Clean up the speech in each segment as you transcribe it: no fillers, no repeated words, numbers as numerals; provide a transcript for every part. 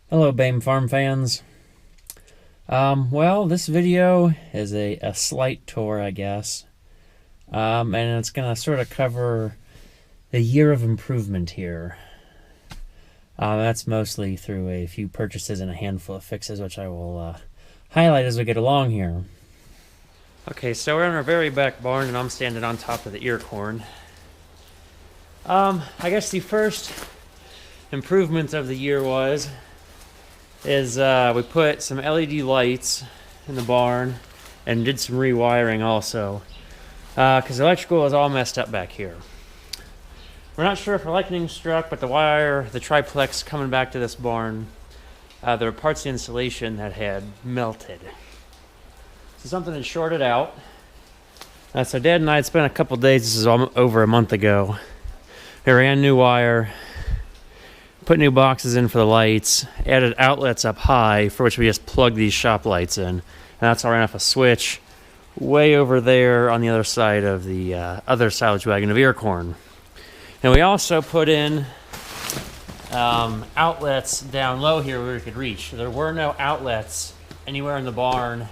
Hello, BAME Farm fans. Well, this video is a slight tour, I guess. And it's going to sort of cover the year of improvement here. That's mostly through a few purchases and a handful of fixes, which I will highlight as we get along here. Okay, so we're in our very back barn, and I'm standing on top of the ear corn. I guess the first improvement of the year is we put some LED lights in the barn and did some rewiring also, because the electrical is all messed up back here. We're not sure if a lightning struck, but the triplex coming back to this barn, there were parts of the insulation that had melted. So something had shorted out. So Dad and I had spent a couple days, this is over a month ago. We ran new wire, put new boxes in for the lights, added outlets up high for which we just plug these shop lights in. And that's all ran off a switch way over there on the other side of the other silage wagon of ear corn. And we also put in outlets down low here where we could reach. There were no outlets anywhere in the barn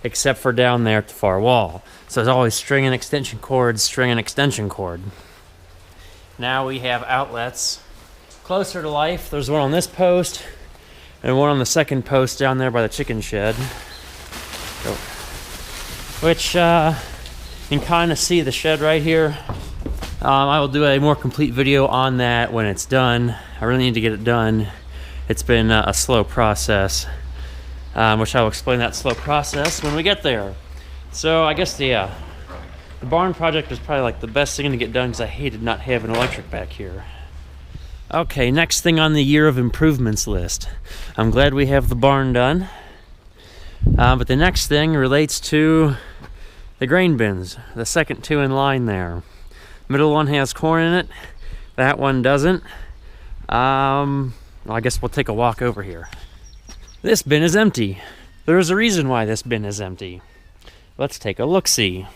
except for down there at the far wall. So there's always string and extension cord, string and extension cord. Now we have outlets closer to life. There's one on this post and one on the second post down there by the chicken shed, which you can kind of see the shed right here. I will do a more complete video on that when it's done. I really need to get it done. It's been a slow process, which I will explain that slow process when we get there. So I guess the barn project is probably like the best thing to get done because I hated not having electric back here. Okay, next thing on the year of improvements list. I'm glad we have the barn done. But the next thing relates to the grain bins, the second two in line there. Middle one has corn in it. That one doesn't. Well, I guess we'll take a walk over here. This bin is empty. There's a reason why this bin is empty. Let's take a look-see.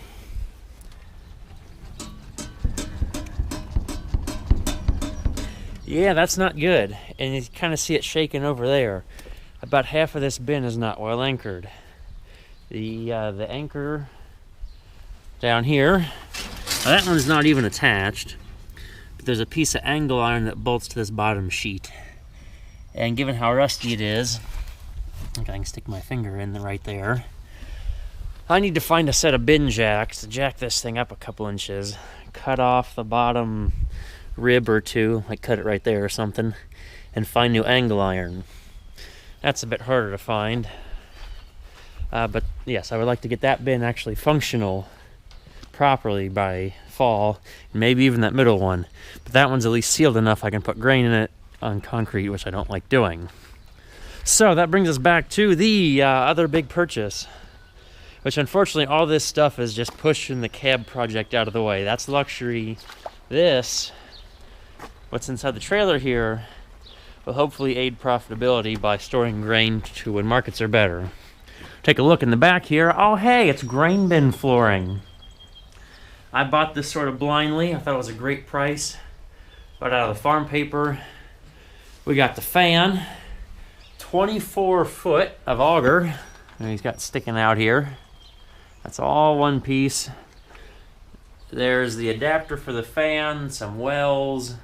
Yeah, that's not good. And you kind of see it shaking over there. About half of this bin is not well anchored. The anchor down here, that one's not even attached. But there's a piece of angle iron that bolts to this bottom sheet. And given how rusty it is, I think I can stick my finger in right there. I need to find a set of bin jacks to jack this thing up a couple inches. Cut off the bottom rib or two, like cut it right there or something, and find new angle iron. That's a bit harder to find. But yes, I would like to get that bin actually functional properly by fall, maybe even that middle one. But that one's at least sealed enough I can put grain in it on concrete, which I don't like doing. So that brings us back to the other big purchase, which unfortunately all this stuff is just pushing the cab project out of the way. That's luxury. This, what's inside the trailer here, will hopefully aid profitability by storing grain to when markets are better. Take a look in the back here. Oh, hey, it's grain bin flooring. I bought this sort of blindly. I thought it was a great price. Bought it out of the farm paper. We got the fan, 24 foot of auger, and he's got sticking out here. That's all one piece. There's the adapter for the fan, some wells.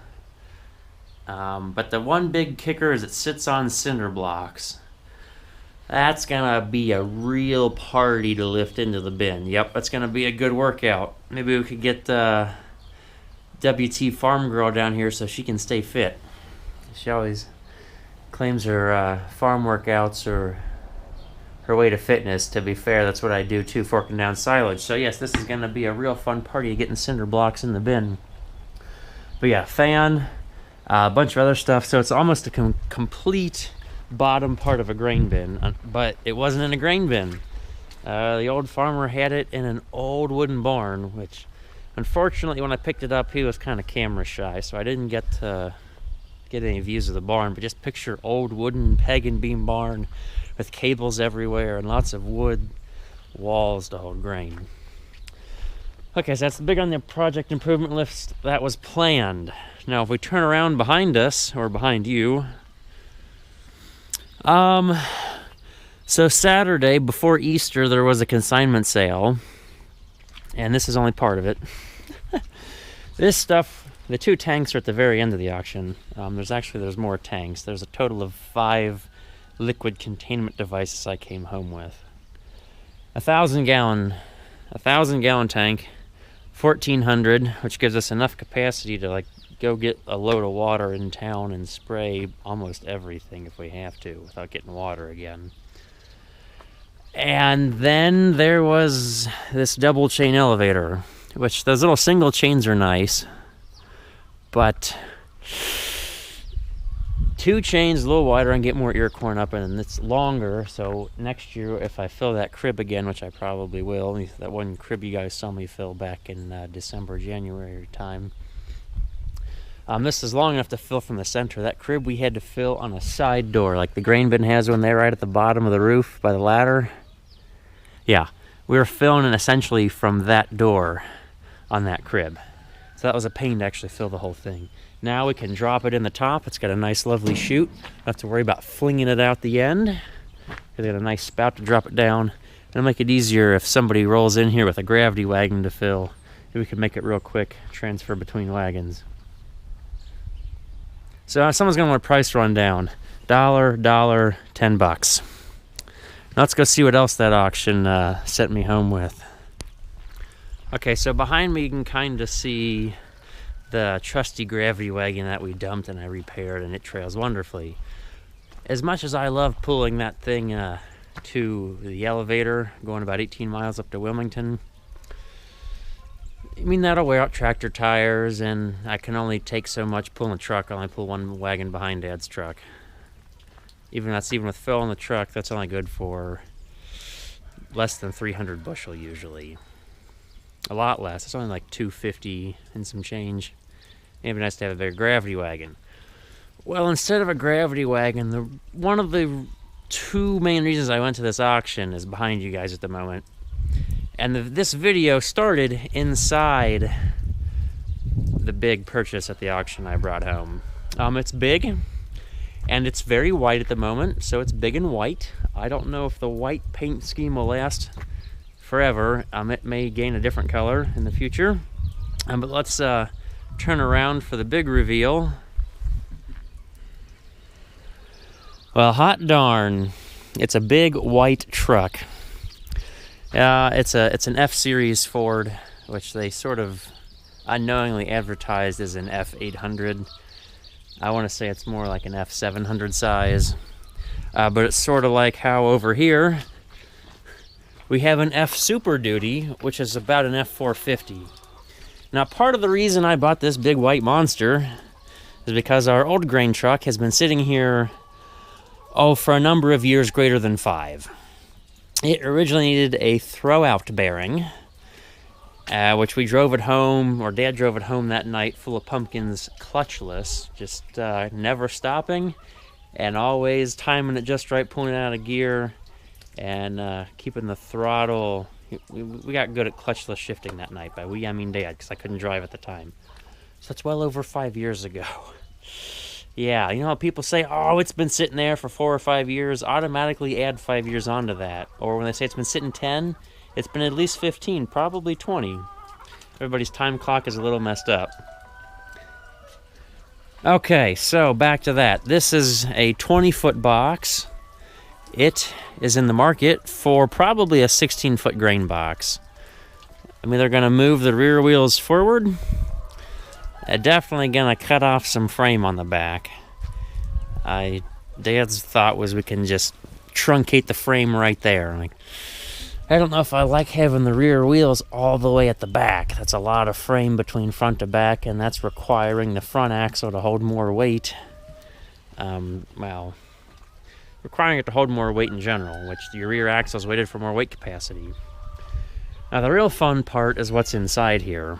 But the one big kicker is it sits on cinder blocks. That's gonna be a real party to lift into the bin. Yep, that's gonna be a good workout. Maybe we could get WT Farm Girl down here so she can stay fit. She always claims her farm workouts are her way to fitness. To be fair, that's what I do too, forking down silage. So yes, this is gonna be a real fun party getting cinder blocks in the bin. But yeah, fan, a bunch of other stuff. So it's almost a complete bottom part of a grain bin, but it wasn't in a grain bin. The old farmer had it in an old wooden barn, which unfortunately when I picked it up he was kind of camera shy, so I didn't get to get any views of the barn. But just picture old wooden peg and beam barn with cables everywhere and lots of wood walls to hold grain. Okay, so that's big on the project improvement list that was planned. Now if we turn around behind us, or behind you, So Saturday, before Easter, there was a consignment sale. And this is only part of it. This stuff, the 2 tanks are at the very end of the auction. There's more tanks. There's a total of 5 liquid containment devices I came home with. 1,000 gallon tank, 1,400, which gives us enough capacity to like go get a load of water in town and spray almost everything if we have to without getting water again. And then there was this double chain elevator, which those little single chains are nice, but 2 chains a little wider and get more ear corn up, and it's longer. So next year, if I fill that crib again, which I probably will, that one crib you guys saw me fill back in December, January time. This is long enough to fill from the center. That crib we had to fill on a side door, like the grain bin has one there right at the bottom of the roof by the ladder. Yeah, we were filling it essentially from that door on that crib. So that was a pain to actually fill the whole thing. Now we can drop it in the top. It's got a nice lovely chute. Don't have to worry about flinging it out the end. It's got a nice spout to drop it down. It'll make it easier if somebody rolls in here with a gravity wagon to fill. We can make it real quick, transfer between wagons. So someone's gonna want a price rundown. $1, $10. Now let's go see what else that auction sent me home with. Okay, so behind me you can kind of see the trusty gravity wagon that we dumped and I repaired, and it trails wonderfully. As much as I love pulling that thing to the elevator, going about 18 miles up to Wilmington, I mean, that'll wear out tractor tires, and I can only take so much pulling a truck. I only pull 1 wagon behind Dad's truck. Even with Phil in the truck, that's only good for less than 300 bushel usually. A lot less. It's only like 250 and some change. It'd be nice to have a bigger gravity wagon. Well, instead of a gravity wagon, one of the 2 main reasons I went to this auction is behind you guys at the moment. And this video started inside the big purchase at the auction I brought home. It's big, and it's very white at the moment, so it's big and white. I don't know if the white paint scheme will last forever. It may gain a different color in the future. But let's turn around for the big reveal. Well, hot darn, it's a big white truck. It's an F-Series Ford, which they sort of unknowingly advertised as an F800. I want to say it's more like an F700 size. But it's sort of like how over here we have an F Super Duty, which is about an F450. Now, part of the reason I bought this big white monster is because our old grain truck has been sitting here, for a number of years greater than 5. It originally needed a throw-out bearing, which we drove it home, or Dad drove it home that night full of pumpkins, clutchless, just never stopping, and always timing it just right, pulling it out of gear, and keeping the throttle. We got good at clutchless shifting that night. By we, I mean Dad, because I couldn't drive at the time. So that's well over 5 years ago. Yeah, you know how people say, oh, it's been sitting there for 4 or 5 years, automatically add 5 years onto that. Or when they say it's been sitting 10, it's been at least 15, probably 20. Everybody's time clock is a little messed up. Okay, so back to that. This is a 20-foot box. It is in the market for probably a 16-foot grain box. I mean, they're going to move the rear wheels forward. Definitely going to cut off some frame on the back. Dad's thought was we can just truncate the frame right there. I don't know if I like having the rear wheels all the way at the back. That's a lot of frame between front to back, and that's requiring the front axle to hold more weight. Requiring it to hold more weight in general, which your rear axle is weighted for more weight capacity. Now, the real fun part is what's inside here.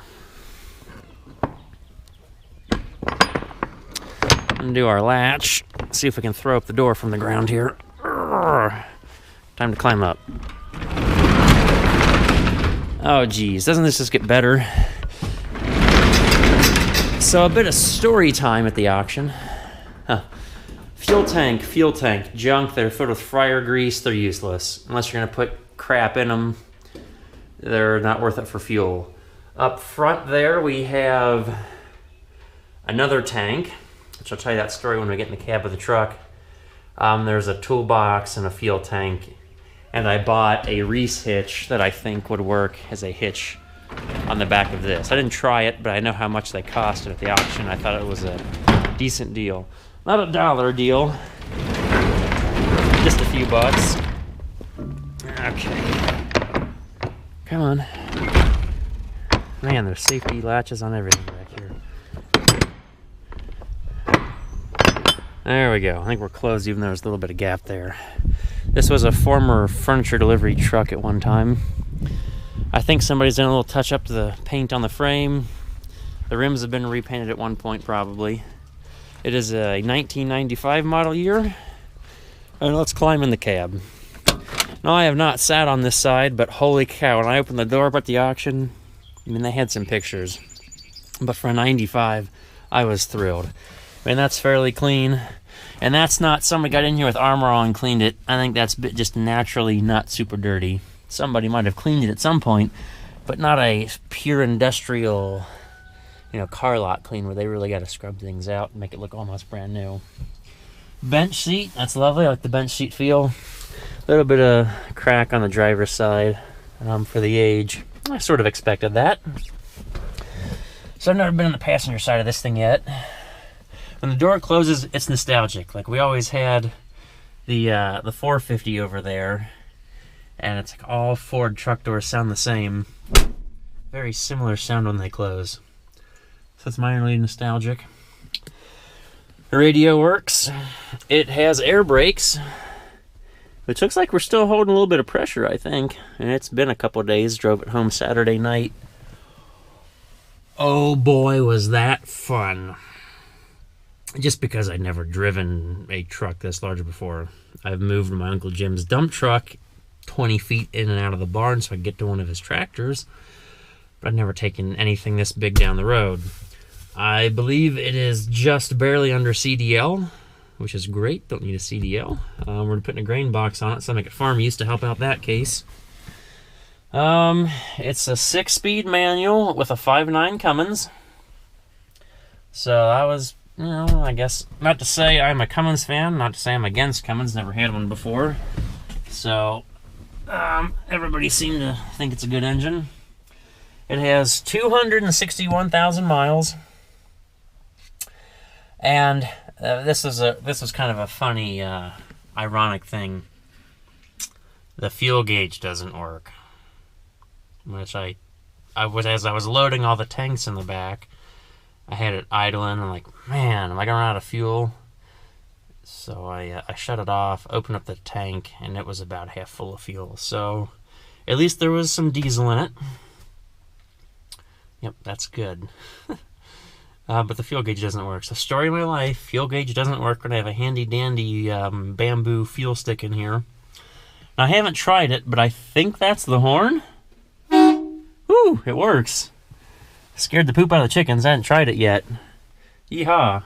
Undo our latch, see if we can throw up the door from the ground here. Time to climb up. Oh geez, doesn't this just get better? So a bit of story time at the auction. Fuel tank, junk. They're filled with fryer grease. They're useless. Unless you're going to put crap in them, they're not worth it for fuel. Up front there, we have another tank, which I'll tell you that story when we get in the cab of the truck. There's a toolbox and a fuel tank, and I bought a Reese hitch that I think would work as a hitch on the back of this. I didn't try it, but I know how much they cost at the auction. I thought it was a decent deal. Not a dollar deal, just a few bucks. Okay. Come on. Man, there's safety latches on everything back here. There we go. I think we're closed even though there's a little bit of gap there. This was a former furniture delivery truck at one time. I think somebody's done a little touch up to the paint on the frame. The rims have been repainted at one point probably. It is a 1995 model year. And let's climb in the cab. Now, I have not sat on this side, but holy cow, when I opened the door up at the auction, I mean, they had some pictures. But for a 95, I was thrilled. I mean, that's fairly clean. And that's not somebody got in here with armor on and cleaned it. I think that's just naturally not super dirty. Somebody might have cleaned it at some point, but not a pure industrial, car lot clean where they really got to scrub things out and make it look almost brand new. Bench seat, that's lovely. I like the bench seat feel. A little bit of crack on the driver's side for the age. I sort of expected that. So I've never been on the passenger side of this thing yet. When the door closes, it's nostalgic. Like we always had the 450 over there, and it's like all Ford truck doors sound the same. Very similar sound when they close. So it's minorly nostalgic. The radio works. It has air brakes, which looks like we're still holding a little bit of pressure, I think. And it's been a couple of days. Drove it home Saturday night. Oh boy, was that fun. Just because I'd never driven a truck this large before. I've moved my Uncle Jim's dump truck 20 feet in and out of the barn so I could get to one of his tractors. But I've never taken anything this big down the road. I believe it is just barely under CDL, which is great. Don't need a CDL. We're putting a grain box on it, so I make it farm use to help out that case. It's a 6-speed manual with a 5.9 Cummins. So I was, I guess, not to say I'm a Cummins fan, not to say I'm against Cummins, never had one before. So, everybody seemed to think it's a good engine. It has 261,000 miles. And this was kind of a funny, ironic thing. The fuel gauge doesn't work. Which as I was loading all the tanks in the back, I had it idling. I'm like, man, am I gonna run out of fuel? So I shut it off, opened up the tank, and it was about half full of fuel. So at least there was some diesel in it. Yep, that's good. But the fuel gauge doesn't work. So story of my life, fuel gauge doesn't work when I have a handy-dandy bamboo fuel stick in here. Now, I haven't tried it, but I think that's the horn. Woo, it works. Scared the poop out of the chickens. I hadn't tried it yet. Yeehaw.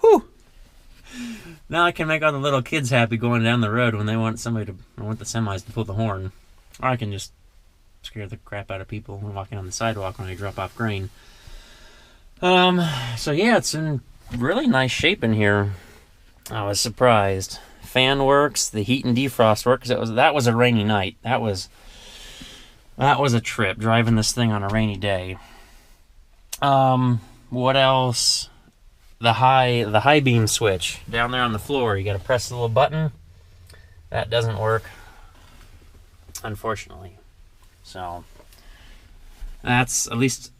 Whew. Now I can make all the little kids happy going down the road when they want the semis to pull the horn. Or I can just scare the crap out of people walking on the sidewalk when I drop off grain. So yeah, it's in really nice shape in here. I was surprised. Fan works, the heat and defrost works. That was a rainy night. That was a trip, driving this thing on a rainy day. What else? The high beam switch down there on the floor. You got to press the little button. That doesn't work, unfortunately. So that's, at least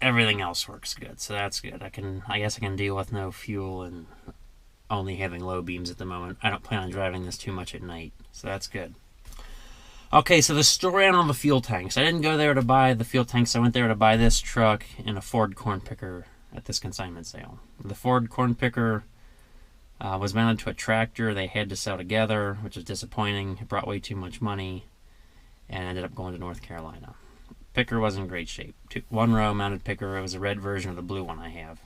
everything else works good. So that's good. I guess I can deal with no fuel and only having low beams at the moment. I don't plan on driving this too much at night, so that's good. Okay, so the story on all the fuel tanks. I didn't go there to buy the fuel tanks. I went there to buy this truck and a Ford corn picker at this consignment sale. The Ford corn picker was mounted to a tractor they had to sell together, which was disappointing. It brought way too much money and ended up going to North Carolina. Picker was in great shape. One row mounted picker. It was a red version of the blue one I have.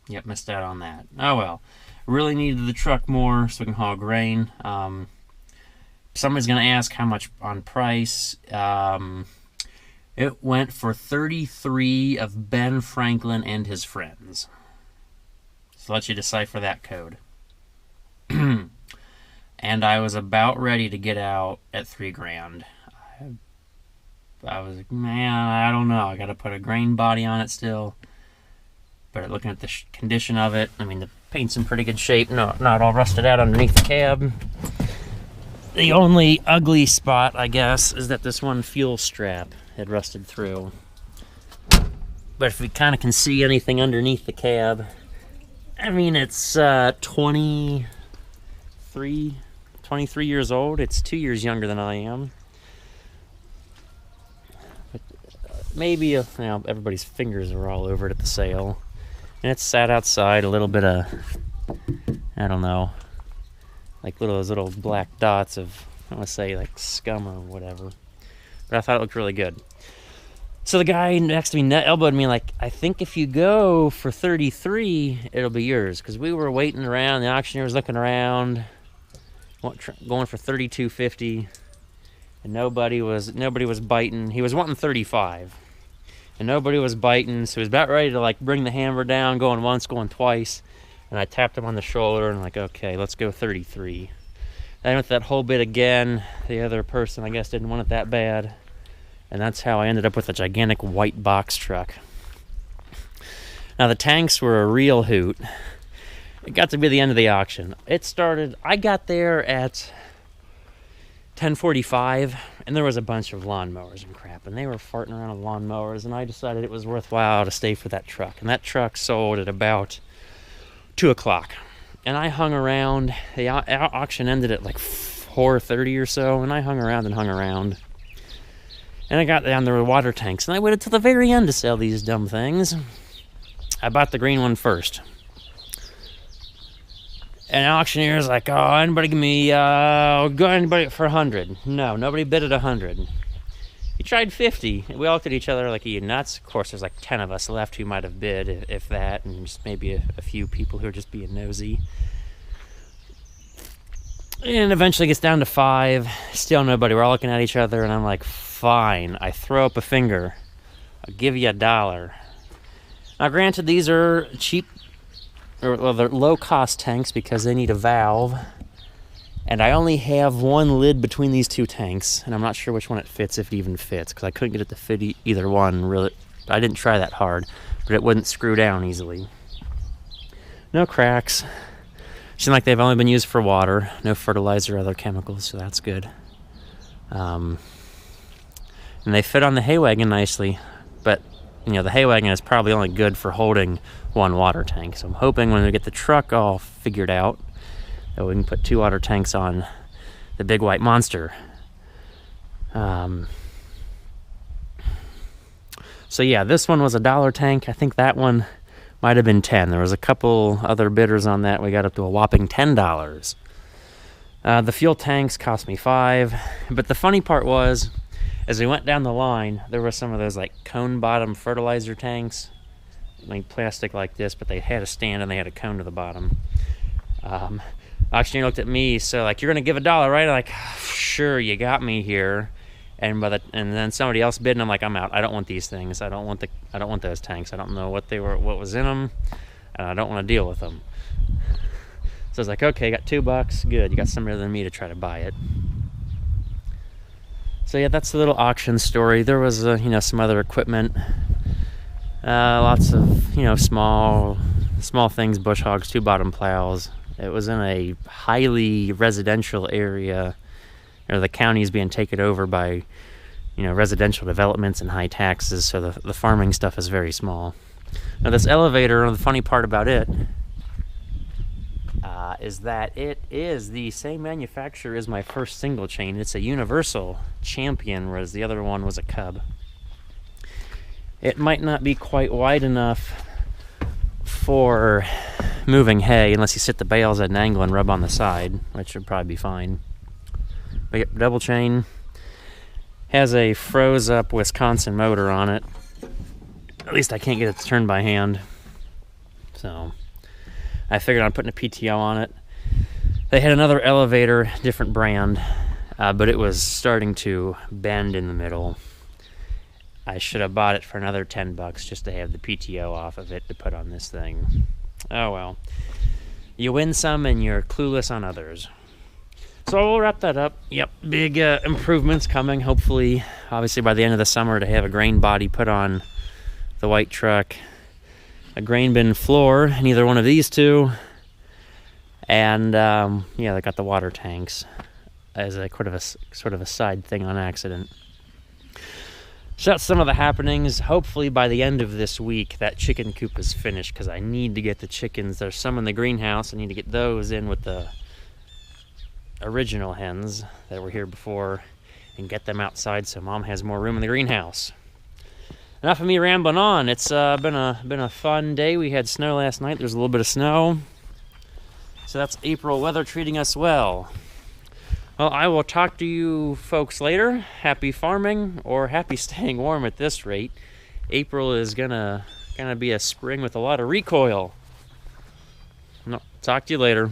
Yep, missed out on that. Oh well. Really needed the truck more so we can haul grain. Somebody's going to ask how much on price. It went for 33 of Ben Franklin and his friends. So let you decipher that code. And I was about ready to get out at $3,000. I was like, man, I don't know. I got to put a grain body on it still. But looking at the condition of it, I mean, the paint's in pretty good shape. Not all rusted out underneath the cab. The only ugly spot, I guess, is that this one fuel strap had rusted through. But if we kind of can see anything underneath the cab, I mean, it's 23 years old. It's 2 years younger than I am. But maybe, everybody's fingers are all over it at the sale. And it's sat outside, a little bit of, I don't know, like those little black dots of, I want to say, like scum or whatever. But I thought it looked really good. So the guy next to me elbowed me like, I think if you go for 33, it'll be yours. Because we were waiting around, the auctioneer was looking around, going for 32.50, and nobody was biting. He was wanting 35, and nobody was biting. So he was about ready to like bring the hammer down, going once, going twice. And I tapped him on the shoulder and like, okay, let's go 33. I went that whole bit again. The other person, I guess, didn't want it that bad. And that's how I ended up with a gigantic white box truck. Now, the tanks were a real hoot. It got to be the end of the auction. I got there at 10:45, and there was a bunch of lawnmowers and crap, and they were farting around on lawnmowers, and I decided it was worthwhile to stay for that truck. And that truck sold at about 2 o'clock. And I hung around. The auction ended at like 4:30 or so, and I hung around. And I got down there with water tanks, and I waited till the very end to sell these dumb things. I bought the green one first. And the auctioneer's like, oh, anybody give me, go anybody for 100. No, nobody bid at 100. He tried 50. We all looked at each other like, are you nuts? Of course, there's like 10 of us left who might have bid, if that, and just maybe a few people who are just being nosy. And eventually gets down to 5. Still nobody. We're all looking at each other, and I'm like, fine. I throw up a finger. I'll give you $1. Now, granted, these are cheap, they're low-cost tanks because they need a valve. And I only have one lid between these two tanks, and I'm not sure which one it fits, if it even fits, because I couldn't get it to fit either one. Really, I didn't try that hard, but it wouldn't screw down easily. No cracks. Seem like they've only been used for water, no fertilizer or other chemicals, so that's good. And they fit on the hay wagon nicely, but the hay wagon is probably only good for holding one water tank. So I'm hoping when we get the truck all figured out that we can put 2 water tanks on the big white monster. So yeah, this one was $1 tank. I think that one might have been 10. There was a couple other bidders on that. We got up to a whopping $10. The fuel tanks cost me $5. But the funny part was, as we went down the line, there were some of those like cone bottom fertilizer tanks, like plastic like this, but they had a stand and they had a cone to the bottom. Auctioneer looked at me, so like, you're gonna give $1, right? I'm like, sure, you got me here. And then somebody else bid, and I'm like, I'm out. I don't want these things. I don't want those tanks. I don't know what was in them, and I don't want to deal with them. So I was like, okay, got $2. Good, you got somebody other than me to try to buy it. So yeah, that's the little auction story. There was some other equipment, lots of small things, bush hogs, 2 bottom plows. It was in a highly residential area. The county is being taken over by residential developments and high taxes, so the farming stuff is very small. Now this elevator, the funny part about it is that it is the same manufacturer as my first single chain. It's a Universal Champion, whereas the other one was a Cub. It might not be quite wide enough for moving hay unless you sit the bales at an angle and rub on the side, which would probably be fine. But yep, double chain. Has a froze up Wisconsin motor on it. At least I can't get it to turn by hand. So I figured on putting a PTO on it. They had another elevator, different brand, but it was starting to bend in the middle. I should have bought it for another $10 just to have the PTO off of it to put on this thing. Oh well. You win some and you're clueless on others. So we'll wrap that up. Yep, big improvements coming, hopefully, obviously by the end of the summer, to have a grain body put on the white truck, a grain bin floor in either one of these two, and yeah, they got the water tanks as a sort of a side thing on accident. So that's some of the happenings. Hopefully by the end of this week that chicken coop is finished, because I need to get the chickens. There's some in the greenhouse. I need to get those in with the original hens that were here before and get them outside so Mom has more room in the greenhouse. Enough of me rambling on. It's been a fun day. We had snow last night. There's a little bit of snow. So that's April weather treating us well. Well, I will talk to you folks later. Happy farming, or happy staying warm at this rate. April is gonna be a spring with a lot of recoil. No, talk to you later.